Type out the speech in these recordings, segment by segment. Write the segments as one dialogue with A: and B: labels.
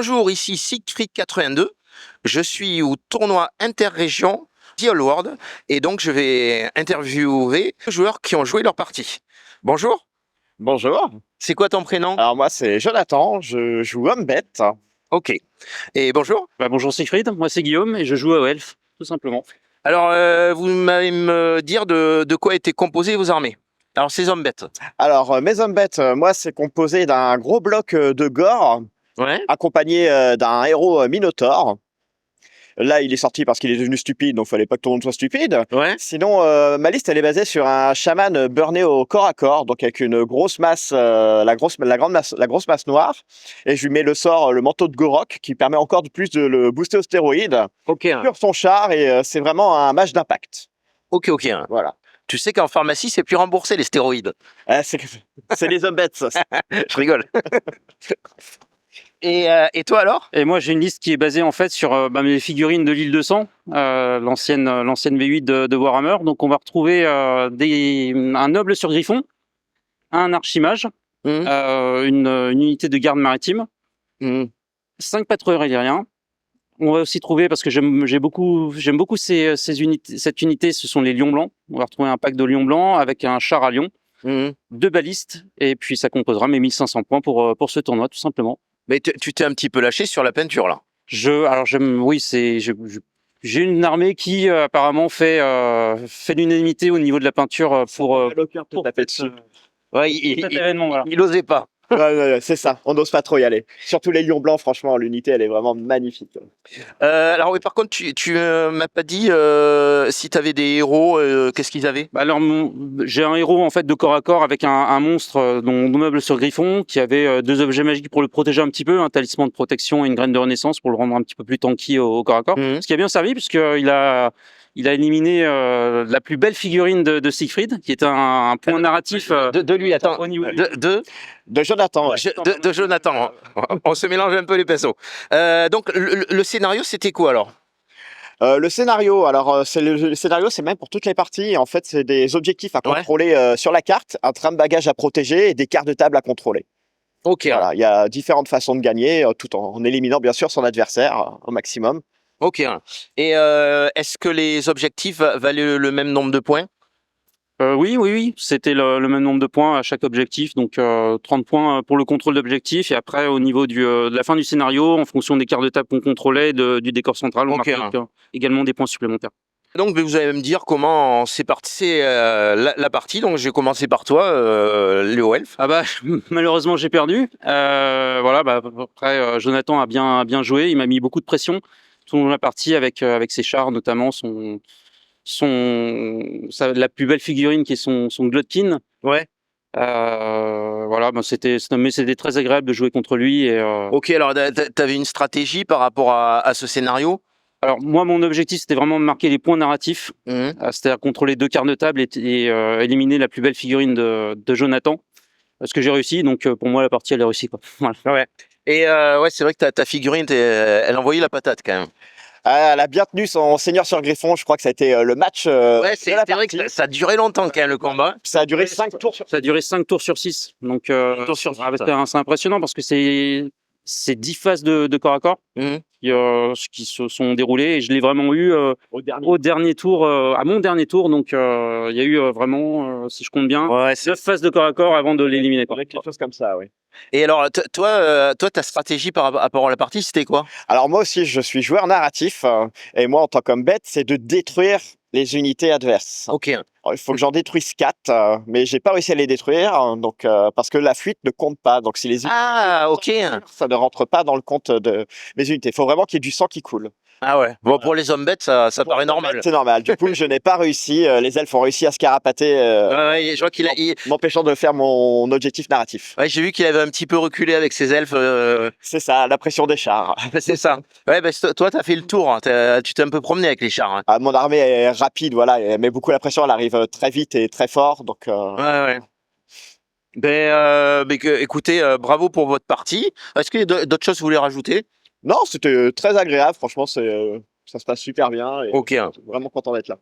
A: Bonjour, ici Siegfried82. Je suis au tournoi interrégion Duel World et donc je vais interviewer les joueurs qui ont joué leur partie. Bonjour,
B: Bonjour,
A: c'est quoi ton prénom?
B: alors moi c'est Jonathan, je joue Hombet.
A: Ok. Et bonjour.
C: Bonjour Siegfried, moi c'est Guillaume et je joue à Elf, tout simplement.
A: Alors, vous m'allez me dire de quoi étaient composées vos armées. Alors, ces hommes bêtes.
B: Alors mes Hombet, moi c'est composé d'un gros bloc de gore
A: Ouais.
B: accompagné d'un héros Minotaur. Là il est sorti parce qu'il est devenu stupide, donc il fallait pas que tout le monde soit stupide.
A: Ouais.
B: Sinon ma liste elle est basée sur un chaman burné au corps à corps, donc avec une grosse masse, la grosse masse noire, et je lui mets le sort, le manteau de Gorok, qui permet encore de plus de le booster aux stéroïdes
A: Ok.
B: sur son char, et c'est vraiment un match d'impact.
A: Ok.
B: Voilà.
A: Tu sais qu'en pharmacie, c'est plus remboursé les stéroïdes.
B: C'est les Hombets, ça.
A: Je rigole. Et toi alors?
C: Et moi j'ai une liste qui est basée en fait sur les figurines de l'île de sang, l'ancienne V8 de Warhammer. Donc on va retrouver un noble sur Griffon, un archimage,
A: Mmh.
C: une unité de garde maritime,
A: Mmh.
C: 5 patrouilleurs aériens. On va aussi trouver, parce que j'aime beaucoup ces unités, cette unité, ce sont les lions blancs. On va retrouver un pack de lions blancs avec un char à lion,
A: Mmh.
C: 2 balistes, et puis ça composera mes 1500 points pour ce tournoi, tout simplement.
A: Mais tu t'es un petit peu lâché sur la peinture là.
C: J'ai une armée qui apparemment fait l'unanimité au niveau de la peinture pour
B: Tapé dessus.
A: Ouais,
C: cet événement. Voilà.
A: il osait pas.
B: Ouais, c'est ça, on n'ose pas trop y aller. Surtout les lions blancs, franchement, l'unité elle est vraiment magnifique.
A: Alors oui, par contre, tu m'as pas dit si tu avais des héros, qu'est-ce qu'ils avaient?
C: Alors j'ai un héros en fait de corps à corps avec un monstre dont meuble sur Griffon qui avait 2 objets magiques pour le protéger un petit peu, un talisman de protection et une graine de renaissance pour le rendre un petit peu plus tanky au corps à corps.
A: Mmh.
C: Ce qui a bien servi puisqu'il a éliminé la plus belle figurine de Siegfried, qui est un point narratif
A: De lui, attends.
C: au niveau
B: De Jonathan, ouais.
A: De Jonathan. On se mélange un peu les pinceaux. Donc le scénario, c'était quoi alors?
B: Le scénario, alors le scénario, c'est même pour toutes les parties. En fait, c'est des objectifs à
A: Ouais.
B: contrôler sur la carte, un train de bagages à protéger et des cartes de table à contrôler.
A: Ok.
B: Voilà, il y a différentes façons de gagner, tout en éliminant bien sûr son adversaire au maximum.
A: Ok. Et est-ce que les objectifs valaient le même nombre de points?
C: Oui, c'était le même nombre de points à chaque objectif, donc 30 points pour le contrôle d'objectif, et après au niveau de la fin du scénario, en fonction des cartes de table qu'on contrôlait, du décor central, on
A: Ok.
C: marquait également des points supplémentaires.
A: Donc vous allez me dire comment c'est parti la partie. Donc je vais commencer par toi, Léo Elf.
C: Ah bah malheureusement j'ai perdu. Après Jonathan a bien joué, il m'a mis beaucoup de pression tout au long de la partie avec ses chars, notamment la plus belle figurine qui est son Glotkin.
A: Ouais.
C: C'était très agréable de jouer contre lui.
A: Ok, alors t'avais une stratégie par rapport à ce scénario?
C: Alors moi mon objectif c'était vraiment de marquer les points narratifs,
A: Mmh.
C: c'est-à-dire contrôler 2 cartes de table et éliminer la plus belle figurine de Jonathan. Ce que j'ai réussi, donc pour moi la partie elle est réussie, quoi. Voilà.
A: Ouais. Et ouais, c'est vrai que ta figurine, elle envoyait la patate quand même.
B: Elle a bien tenu son seigneur sur Griffon, je crois que ça a été le match
A: Ouais,
B: de la
A: c'est vrai
B: partie.
A: que ça a duré longtemps quand même le combat.
B: Ça a duré 5 tours.
C: Ça a duré 5 tours sur 6. Donc
A: Tours sur six,
C: c'est impressionnant parce que c'est 10 phases de corps à corps
A: Mmh.
C: qui se sont déroulées, et je l'ai vraiment eu au dernier tour, à mon dernier tour. Donc il y a eu vraiment, si je compte bien,
A: Ouais,
C: 9 phases de corps à corps avant de l'éliminer, quoi.
B: Quelque chose comme ça, oui.
A: Et alors, toi, ta stratégie par rapport à la partie, c'était quoi?
B: Alors moi aussi, je suis joueur narratif, et moi en tant qu'hombet, c'est de détruire les unités adverses.
A: Ok.
B: Alors, il faut que j'en détruise 4, mais j'ai pas réussi à les détruire, donc parce que la fuite ne compte pas. Donc si les unités
A: Ah, ok.
B: ça ne rentre pas dans le compte de mes unités. Il faut vraiment qu'il y ait du sang qui coule.
A: Ah ouais. Bon, pour les hommes bêtes, ça paraît normal.
B: C'est normal. Du coup, je n'ai pas réussi. Les elfes ont réussi à se carapater,
A: Ouais, je vois
B: m'empêchant de faire mon objectif narratif.
A: ouais, j'ai vu qu'il avait un petit peu reculé avec ses elfes.
B: C'est ça, la pression des chars.
A: C'est ça. Ouais, bah, toi, t'as fait le tour. Hein. Tu t'es un peu promené avec les chars. Hein.
B: Ah, mon armée est rapide, voilà, elle met beaucoup la pression. Elle arrive très vite et très fort. Donc,
A: Ouais. Écoutez, bravo pour votre partie. Est-ce qu'il y a d'autres choses que vous voulez rajouter?
B: non, c'était très agréable. Franchement, ça se passe super bien. Et
A: Ok.
B: je suis vraiment content d'être là.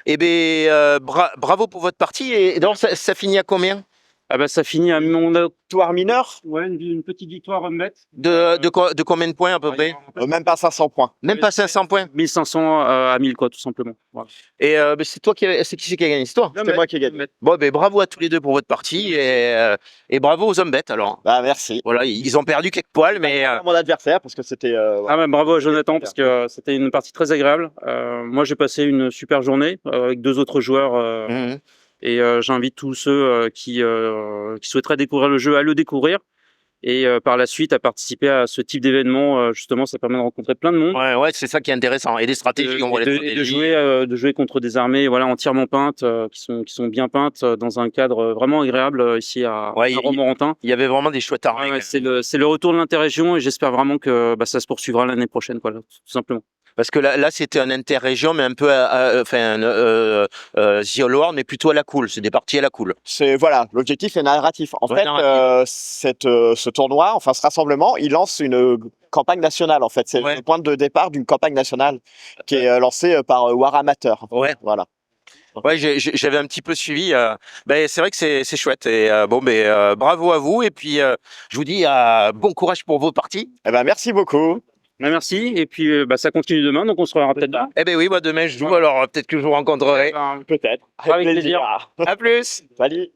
A: Eh bien, bravo pour votre partie. Et donc, ça finit à combien?
C: Ah bah ça finit à mon
B: Victoire mineure,
C: ouais, une petite victoire Humbet.
A: De combien de points à peu près?
B: même pas 500 points.
A: Même pas 500 points.
C: 1500 à 1000 quoi, tout simplement. Voilà.
A: Et c'est toi c'est qui a gagné? C'est toi?
B: C'était moi qui ai gagné.
A: Bon, ben bravo à tous les deux pour votre partie et bravo aux hommes bêtes alors.
B: Bah merci.
A: Voilà, ils ont perdu quelques poils, mais
B: Mon adversaire parce que c'était.
C: Ah bah, bravo à Jonathan parce que c'était une partie très agréable. Moi j'ai passé une super journée avec 2 autres joueurs
A: mhm.
C: et j'invite tous ceux qui souhaiteraient découvrir le jeu à le découvrir et par la suite à participer à ce type d'événement. Justement, ça permet de rencontrer plein de monde.
A: Ouais, c'est ça qui est intéressant. Et des stratégies, on voit les
C: Et
A: stratégies.
C: de jouer contre des armées voilà, entièrement peintes, qui sont bien peintes dans un cadre vraiment agréable ici à Romorantin.
A: Il y avait vraiment des chouettes armées.
C: Ouais, c'est le retour de l'interrégion et j'espère vraiment que ça se poursuivra l'année prochaine, quoi, tout simplement.
A: Parce que là c'était un interrégion, mais un peu, The All World, mais plutôt à la cool. C'est des parties à la cool.
B: C'est voilà, l'objectif est narratif. En
A: Ouais,
B: fait,
A: narratif.
B: ce tournoi, enfin ce rassemblement, il lance une campagne nationale. En fait, c'est
A: Ouais.
B: le point de départ d'une campagne nationale qui est lancée par War Amateur.
A: Ouais.
B: Voilà.
A: Ouais, j'avais un petit peu suivi. Ben, c'est vrai que c'est chouette. Et bon, bravo à vous. Et puis, je vous dis bon courage pour vos parties.
B: Eh ben merci beaucoup.
C: Bah, merci et puis ça continue demain donc on se reverra peut-être là.
A: Eh ben oui, moi demain je joue. Alors peut-être que je vous rencontrerai.
C: Ben,
B: Peut-être.
C: avec plaisir.
A: À plus.
B: Salut.